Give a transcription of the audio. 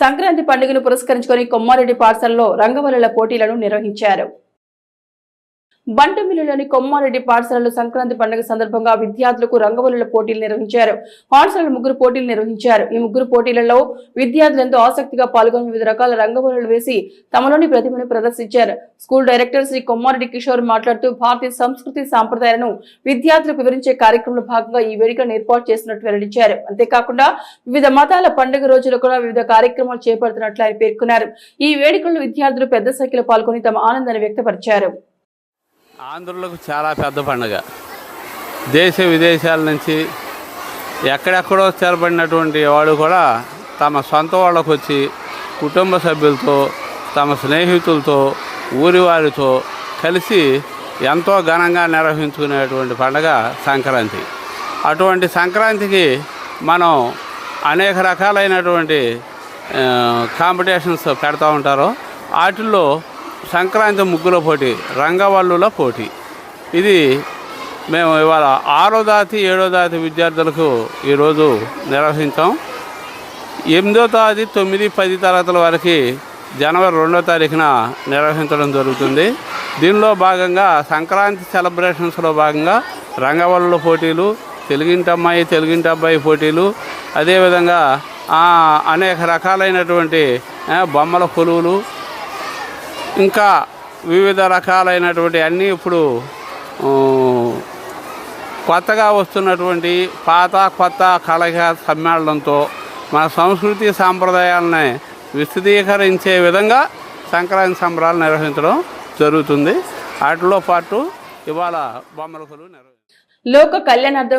సంక్రాంతి పండుగను పురస్కరించుకొని కొమ్మారెడ్డి పాఠశాలలో రంగవల్లుల పోటీలను నిర్వహించారు. బంటమిల్లిలోని కొమ్మారెడ్డి పాఠశాలలో సంక్రాంతి పండుగ సందర్భంగా విద్యార్థులకు రంగవల్లుల పోటీలు నిర్వహించారు. పాఠశాలలో 3 పోటీలు నిర్వహించారు. ఈ 3 పోటీలలో విద్యార్థులు ఎంతో ఆసక్తిగా పాల్గొని వివిధ రకాల రంగవల్లులు వేసి తమలోని ప్రతిభను ప్రదర్శించారు. స్కూల్ డైరెక్టర్ శ్రీ కొమ్మారెడ్డి కిషోర్ మాట్లాడుతూ భారతీయ సంస్కృతి సాంప్రదాయాలను విద్యార్థులకు వివరించే కార్యక్రమంలో భాగంగా ఈ వేడుకను ఏర్పాటు చేసినట్లు వెల్లడించారు. అంతేకాకుండా వివిధ మతాల పండుగ రోజులు కూడా వివిధ కార్యక్రమాలు చేపడుతున్నట్లు ఆయన పేర్కొన్నారు. ఈ వేడుకల్లో విద్యార్థులు పెద్ద సంఖ్యలో పాల్గొని తమ ఆనందాన్ని వ్యక్తపరిచారు. ఆంధ్రులకు చాలా పెద్ద పండుగ. దేశ విదేశాల నుంచి ఎక్కడెక్కడో స్థిరపడినటువంటి వాళ్ళు కూడా తమ సొంత వాళ్ళకు వచ్చి కుటుంబ సభ్యులతో తమ స్నేహితులతో ఊరి వారితో కలిసి ఎంతో ఘనంగా నిర్వహించుకునేటువంటి పండుగ సంక్రాంతి. అటువంటి సంక్రాంతికి మనం అనేక రకాలైనటువంటి కాంపిటీషన్స్ పెడతా ఉంటారు. వాటిల్లో సంక్రాంతి ముగ్గుల పోటీ, రంగవల్లుల పోటీ, ఇది మేము ఇవాళ 6వ తరగతి 7వ తరగతి విద్యార్థులకు ఈరోజు నిర్వహించాం. 8వ తరగతి 9, 10 తరగతుల వరకు జనవరి 2వ తారీఖున నిర్వహించడం జరుగుతుంది. దీనిలో భాగంగా సంక్రాంతి సెలబ్రేషన్స్లో భాగంగా రంగవల్లుల పోటీలు, తెలుగింటి అబ్బాయి పోటీలు, అదేవిధంగా అనేక రకాలైనటువంటి బొమ్మల కొలువులు, ఇంకా వివిధ రకాలైనటువంటి అన్నీ ఇప్పుడు కొత్తగా వస్తున్నటువంటి పాత కొత్త కళాక సమ్మేళనంతో మన సంస్కృతి సాంప్రదాయాలని విశదీకరించే విధంగా సంక్రాంతి సంబరాలు నిర్వహించడం జరుగుతుంది. వాటిలో పాటు ఇవాళ బొమ్మల కొలువు నిర్వహించారు. లోక కళ్యాణార్థం